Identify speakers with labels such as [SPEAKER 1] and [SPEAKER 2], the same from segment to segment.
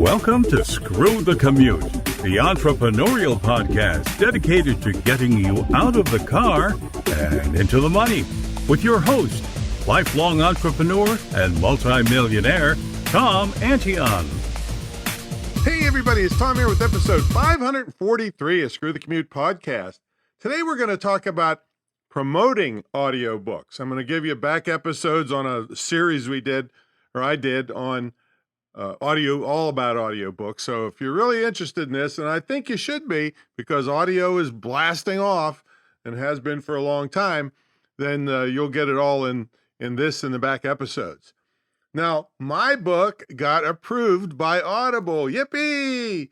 [SPEAKER 1] Welcome to Screw the Commute, the entrepreneurial podcast dedicated to getting you out of the car and into the money, with your host, lifelong entrepreneur and multimillionaire, Tom Antion.
[SPEAKER 2] Hey everybody, it's Tom here with episode 543 of Screw the Commute podcast. Today we're going to talk about promoting audiobooks. I'm going to give you back episodes on a series I did on audio, all about audiobooks. So if you're really interested in this, and I think you should be, because audio is blasting off and has been for a long time, then you'll get it all in the back episodes. Now, my book got approved by Audible. Yippee!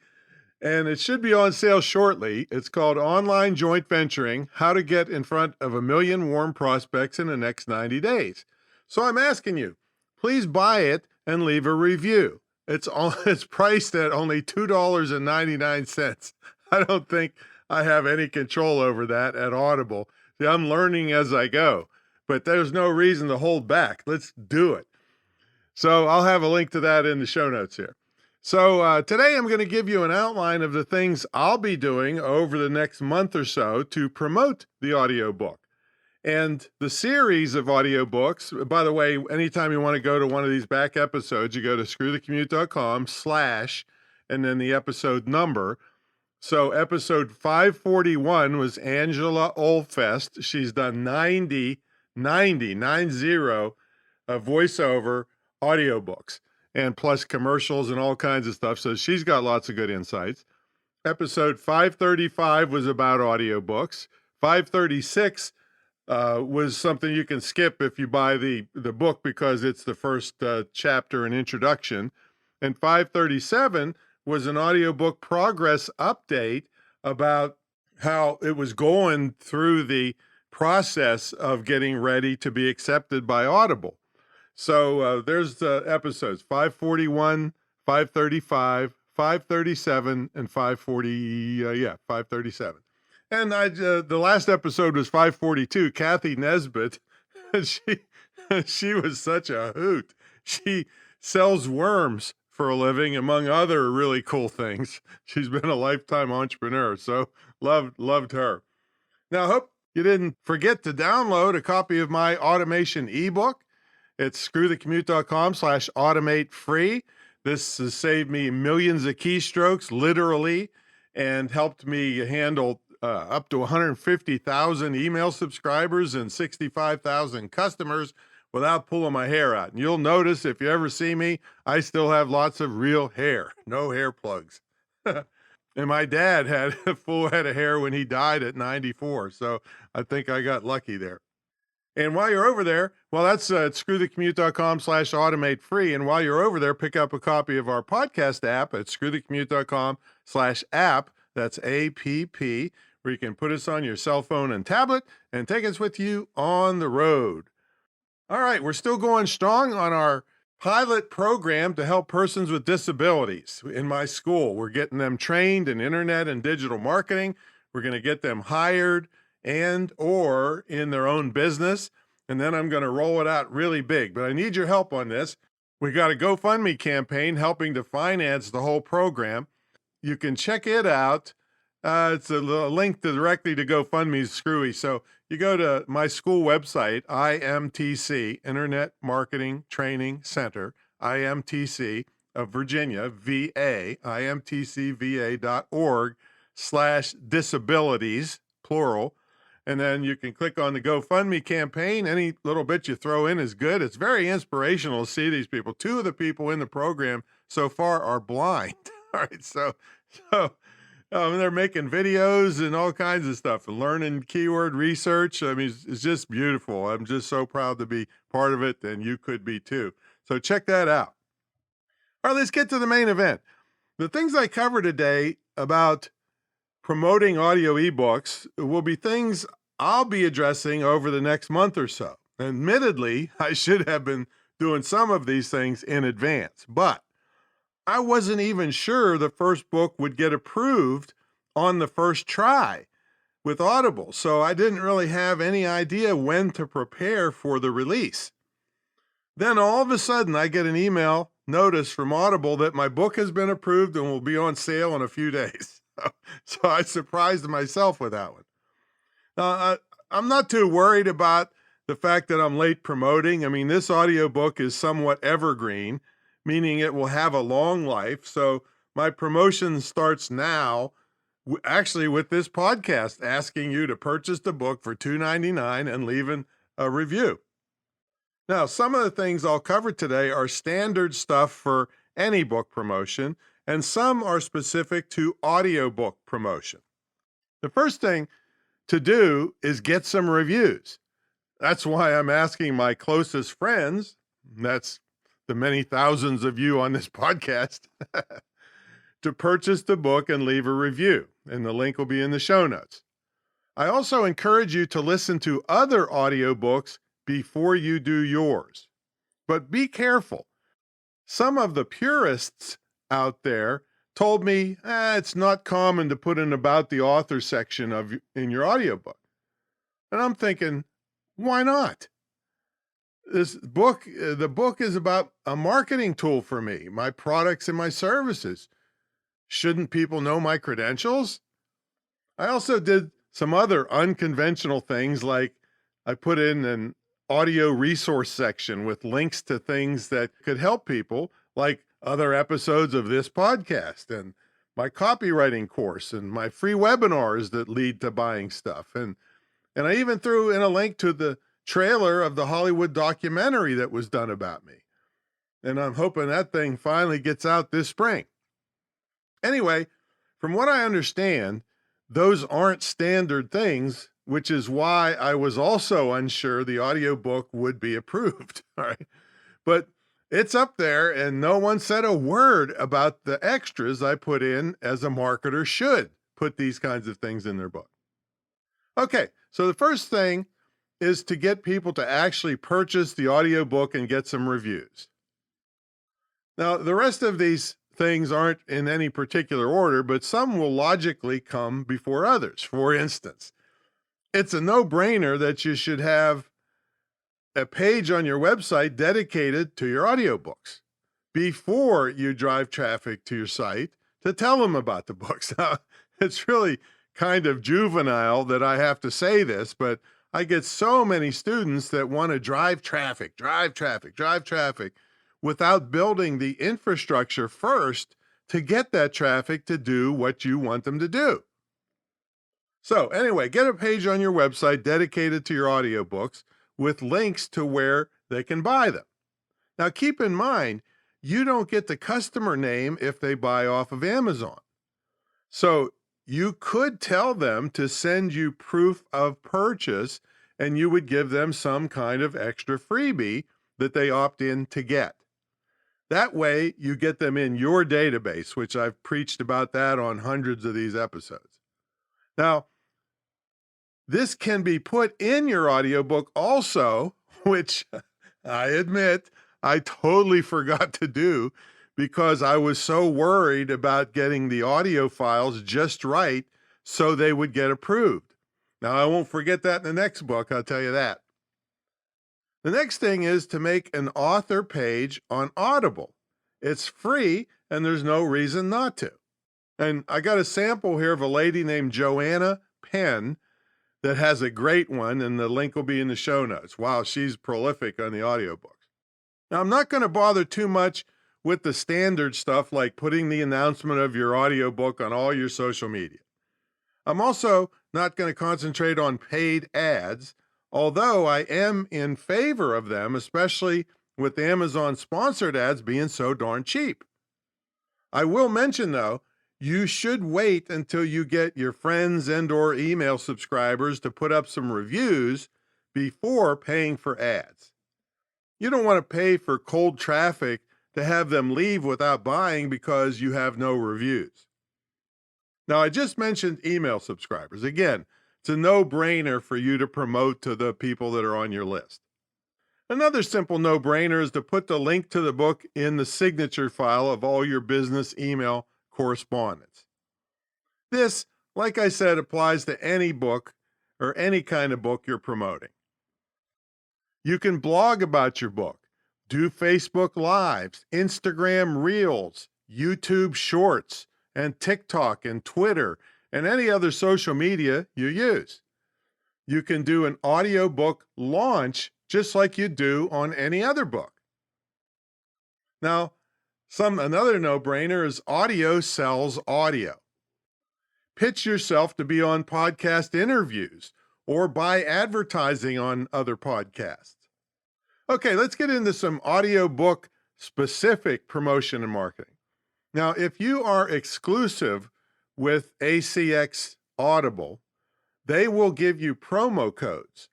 [SPEAKER 2] And it should be on sale shortly. It's called Online Joint Venturing, How to Get in Front of 1 Million Warm Prospects in the Next 90 Days. So I'm asking you, please buy it and leave a review. It's priced at only $2.99. I don't think I have any control over that at Audible. See, I'm learning as I go, but there's no reason to hold back. Let's do it. So I'll have a link to that in the show notes here. So today I'm going to give you an outline of the things I'll be doing over the next month or so to promote the audiobook. And the series of audiobooks, by the way, anytime you want to go to one of these back episodes, you go to screwthecommute.com / and then the episode number. So episode 541 was Angela Olfest. She's done 90 voiceover audiobooks and plus commercials and all kinds of stuff. So she's got lots of good insights. Episode 535 was about audiobooks. 536 was something you can skip if you buy the book because it's the first chapter and introduction. And 537 was an audiobook progress update about how it was going through the process of getting ready to be accepted by Audible. So there's the episodes 541, 535, 537, and 537. And the last episode was 542. Kathy Nesbitt, she was such a hoot. She sells worms for a living, among other really cool things. She's been a lifetime entrepreneur, so loved her. Now, I hope you didn't forget to download a copy of my automation ebook. It's screwthecommute.com / automate free. This has saved me millions of keystrokes, literally, and helped me handle up to 150,000 email subscribers and 65,000 customers without pulling my hair out. And you'll notice if you ever see me, I still have lots of real hair, no hair plugs. And my dad had a full head of hair when he died at 94. So I think I got lucky there. And while you're over there, well, that's screwthecommute.com / automate free. And while you're over there, pick up a copy of our podcast app at screwthecommute.com / app. That's APP, where you can put us on your cell phone and tablet and take us with you on the road. All right, we're still going strong on our pilot program to help persons with disabilities in my school. We're getting them trained in internet and digital marketing. We're going to get them hired and or in their own business. And then I'm going to roll it out really big. But I need your help on this. We got a GoFundMe campaign helping to finance the whole program. You can check it out. It's a link directly to GoFundMe's Screwy. So you go to my school website, IMTC, Internet Marketing Training Center, IMTC of Virginia, VA, imtcva.org /disabilities, plural. And then you can click on the GoFundMe campaign. Any little bit you throw in is good. It's very inspirational to see these people. 2 of the people in the program so far are blind. All right, so they're making videos and all kinds of stuff and learning keyword research. I mean, it's just beautiful. I'm just so proud to be part of it, and you could be too. So check that out. All right, let's get to the main event. The things I cover today about promoting audio ebooks will be things I'll be addressing over the next month or so. Admittedly, I should have been doing some of these things in advance, but I wasn't even sure the first book would get approved on the first try with Audible, so I didn't really have any idea when to prepare for the release. Then all of a sudden, I get an email notice from Audible that my book has been approved and will be on sale in a few days. So I surprised myself with that one. I'm not too worried about the fact that I'm late promoting. I mean, this audiobook is somewhat evergreen, meaning it will have a long life. So my promotion starts now, actually with this podcast, asking you to purchase the book for $2.99 and leaving a review. Now, some of the things I'll cover today are standard stuff for any book promotion, and some are specific to audiobook promotion. The first thing to do is get some reviews. That's why I'm asking my closest friends, that's the many thousands of you on this podcast, to purchase the book and leave a review, and the link will be in the show notes. I also encourage you to listen to other audiobooks before you do yours. But be careful. Some of the purists out there told me it's not common to put an about the author section in your audiobook. And I'm thinking, why not? The book is about a marketing tool for me, my products and my services. Shouldn't people know my credentials? I also did some other unconventional things, like I put in an audio resource section with links to things that could help people, like other episodes of this podcast and my copywriting course and my free webinars that lead to buying stuff. And I even threw in a link to the trailer of the Hollywood documentary that was done about me. And I'm hoping that thing finally gets out this spring. Anyway, from what I understand, those aren't standard things, which is why I was also unsure the audiobook would be approved. All right. But it's up there, and no one said a word about the extras I put in, as a marketer should put these kinds of things in their book. Okay, so the first thing is to get people to actually purchase the audiobook and get some reviews. Now, the rest of these things aren't in any particular order, but some will logically come before others. For instance, it's a no-brainer that you should have a page on your website dedicated to your audiobooks before you drive traffic to your site to tell them about the books. Now, it's really kind of juvenile that I have to say this, but I get so many students that want to drive traffic without building the infrastructure first to get that traffic to do what you want them to do. So anyway, get a page on your website dedicated to your audiobooks with links to where they can buy them. Now, keep in mind, you don't get the customer name if they buy off of Amazon. So you could tell them to send you proof of purchase, and you would give them some kind of extra freebie that they opt in to get. That way, you get them in your database, which I've preached about that on hundreds of these episodes. Now, this can be put in your audiobook also, which I admit I totally forgot to do because I was so worried about getting the audio files just right so they would get approved. Now, I won't forget that in the next book, I'll tell you that. The next thing is to make an author page on Audible. It's free, and there's no reason not to. And I got a sample here of a lady named Joanna Penn that has a great one, and the link will be in the show notes. Wow, she's prolific on the audiobooks. Now, I'm not going to bother too much with the standard stuff like putting the announcement of your audiobook on all your social media. I'm also not going to concentrate on paid ads, although I am in favor of them, especially with Amazon sponsored ads being so darn cheap. I will mention, though, you should wait until you get your friends and/or email subscribers to put up some reviews before paying for ads. You don't want to pay for cold traffic to have them leave without buying because you have no reviews. Now, I just mentioned email subscribers. Again, it's a no-brainer for you to promote to the people that are on your list. Another simple no-brainer is to put the link to the book in the signature file of all your business email correspondence. This, like I said, applies to any book or any kind of book you're promoting. You can blog about your book, Do Facebook Lives, Instagram Reels, YouTube Shorts, and TikTok and Twitter, and any other social media you use. You can do an audiobook launch just like you do on any other book. Now, another no-brainer is audio sells audio. Pitch yourself to be on podcast interviews or buy advertising on other podcasts. Okay, let's get into some audiobook specific promotion and marketing. Now, if you are exclusive with ACX Audible, they will give you promo codes.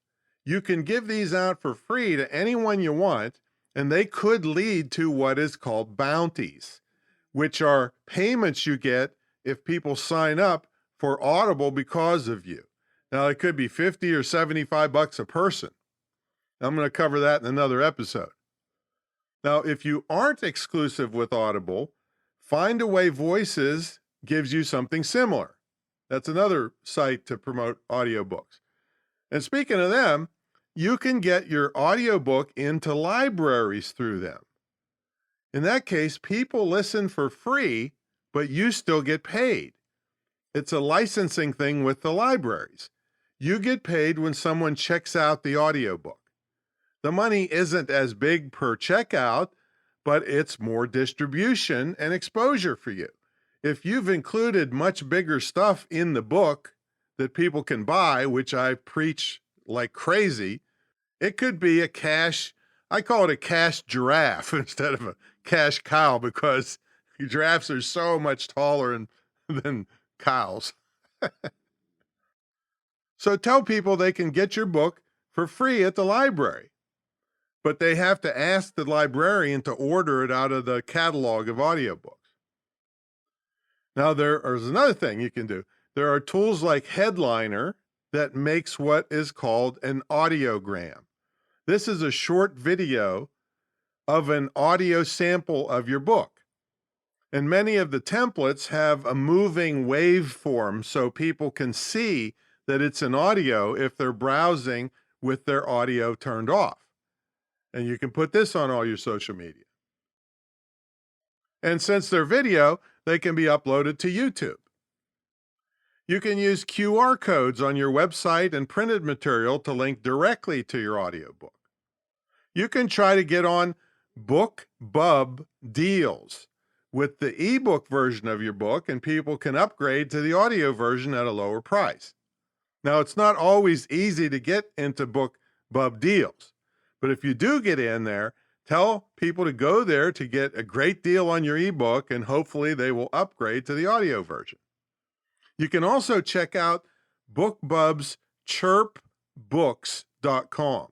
[SPEAKER 2] You can give these out for free to anyone you want, and they could lead to what is called bounties, which are payments you get if people sign up for Audible because of you. Now, it could be 50 or 75 bucks a person. I'm going to cover that in another episode. Now, if you aren't exclusive with Audible, Find Away Voices gives you something similar. That's another site to promote audiobooks. And speaking of them, you can get your audiobook into libraries through them. In that case, people listen for free, but you still get paid. It's a licensing thing with the libraries. You get paid when someone checks out the audiobook. The money isn't as big per checkout, but it's more distribution and exposure for you. If you've included much bigger stuff in the book that people can buy, which I preach like crazy, it could be I call it a cash giraffe instead of a cash cow, because giraffes are so much taller than cows. So tell people they can get your book for free at the library, but they have to ask the librarian to order it out of the catalog of audiobooks. Now, there's another thing you can do. There are tools like Headliner that makes what is called an audiogram. This is a short video of an audio sample of your book. And many of the templates have a moving waveform so people can see that it's an audio if they're browsing with their audio turned off. And you can put this on all your social media. And since they're video, they can be uploaded to YouTube. You can use QR codes on your website and printed material to link directly to your audiobook. You can try to get on BookBub deals with the ebook version of your book, and people can upgrade to the audio version at a lower price. Now, it's not always easy to get into BookBub deals, but if you do get in there, tell people to go there to get a great deal on your ebook, and hopefully they will upgrade to the audio version. You can also check out BookBub's chirpbooks.com.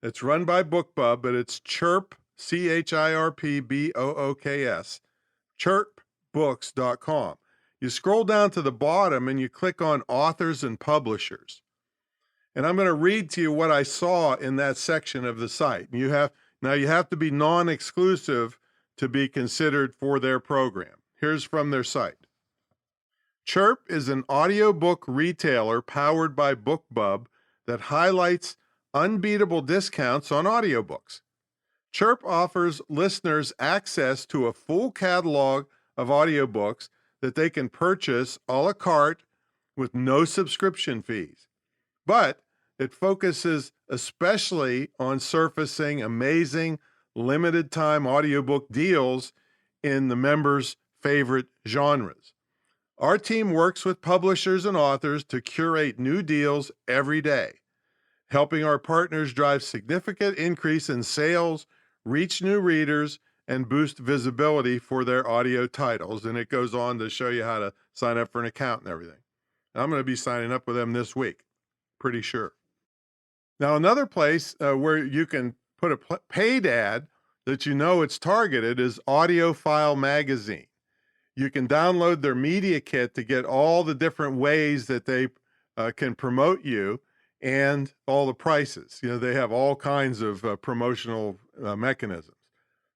[SPEAKER 2] It's run by BookBub, but it's Chirp, CHIRPBOOKS, chirpbooks.com. You scroll down to the bottom and you click on authors and publishers. And I'm going to read to you what I saw in that section of the site. You have to be non-exclusive to be considered for their program. Here's from their site. Chirp is an audiobook retailer powered by BookBub that highlights unbeatable discounts on audiobooks. Chirp offers listeners access to a full catalog of audiobooks that they can purchase a la carte with no subscription fees. But it focuses especially on surfacing amazing limited time audiobook deals in the members' favorite genres. Our team works with publishers and authors to curate new deals every day, helping our partners drive significant increase in sales, reach new readers, and boost visibility for their audio titles. And it goes on to show you how to sign up for an account and everything. I'm going to be signing up with them this week, pretty sure. Now, another place where you can put a paid ad that you know it's targeted is Audiophile Magazine. You can download their media kit to get all the different ways that they can promote you and all the prices. You know, they have all kinds of promotional mechanisms.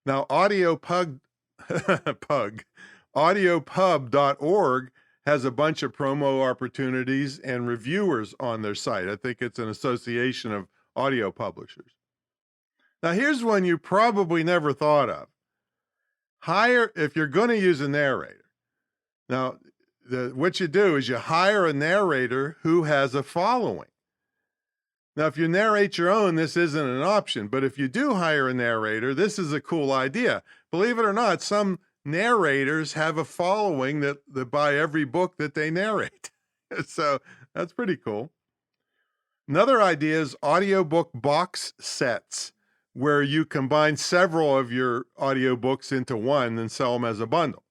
[SPEAKER 2] Now, Audiopub.org has a bunch of promo opportunities and reviewers on their site. I think it's an association of audio publishers. Now, here's one you probably never thought of. Hire, if you're going to use a narrator. Now, what you do is you hire a narrator who has a following. Now, if you narrate your own, this isn't an option, but if you do hire a narrator, this is a cool idea. Believe it or not, some narrators have a following that buy every book that they narrate. So that's pretty cool. Another idea is audiobook box sets, where you combine several of your audiobooks into one and sell them as a bundle.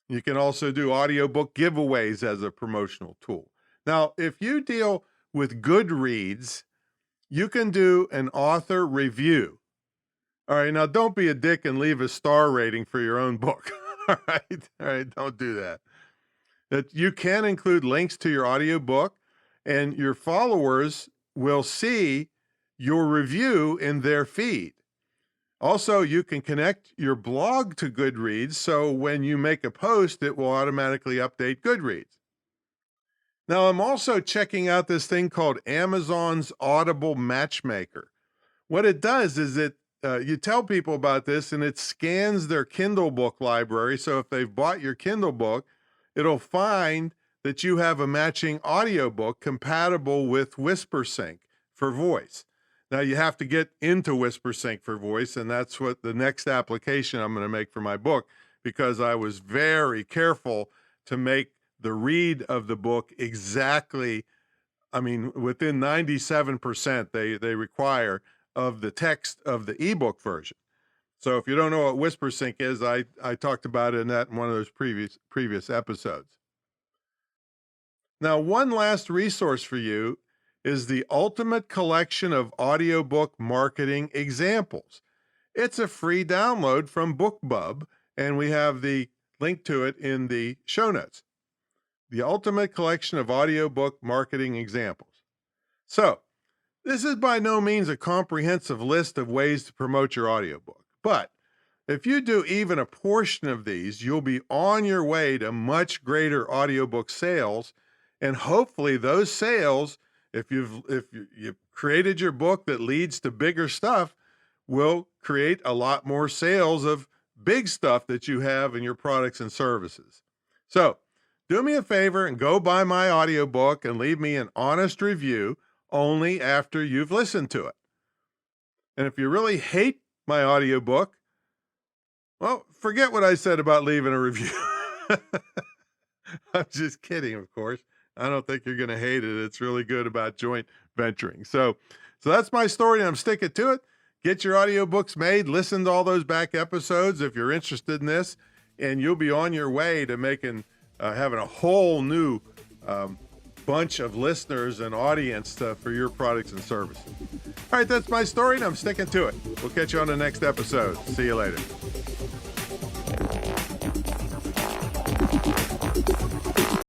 [SPEAKER 2] You can also do audiobook giveaways as a promotional tool. Now, if you deal with Goodreads, you can do an author review. All right, now don't be a dick and leave a star rating for your own book. All right, don't do that. That you can include links to your audiobook, and your followers will see your review in their feed. Also, you can connect your blog to Goodreads, so when you make a post, it will automatically update Goodreads. Now, I'm also checking out this thing called Amazon's Audible Matchmaker. What it does is you tell people about this, and it scans their Kindle book library. So if they've bought your Kindle book, it'll find that you have a matching audiobook compatible with WhisperSync for voice. Now, you have to get into WhisperSync for voice, and that's what the next application I'm going to make for my book, because I was very careful to make the read of the book exactly, within 97% they require of the text of the ebook version. So if you don't know what WhisperSync is, I talked about it in one of those previous episodes. Now, one last resource for you is the Ultimate Collection of Audiobook Marketing Examples. It's a free download from BookBub, and we have the link to it in the show notes. The Ultimate Collection of Audiobook Marketing Examples. So, this is by no means a comprehensive list of ways to promote your audiobook, but if you do even a portion of these, you'll be on your way to much greater audiobook sales, and hopefully those sales, if you've created your book that leads to bigger stuff, will create a lot more sales of big stuff that you have in your products and services. So, do me a favor and go buy my audiobook and leave me an honest review only after you've listened to it. And if you really hate my audiobook, well, forget what I said about leaving a review. I'm just kidding, of course. I don't think you're going to hate it. It's really good about joint venturing. So that's my story, and I'm sticking to it. Get your audiobooks made. Listen to all those back episodes if you're interested in this, and you'll be on your way to having a whole new bunch of listeners and audience for your products and services. All right, that's my story, and I'm sticking to it. We'll catch you on the next episode. See you later.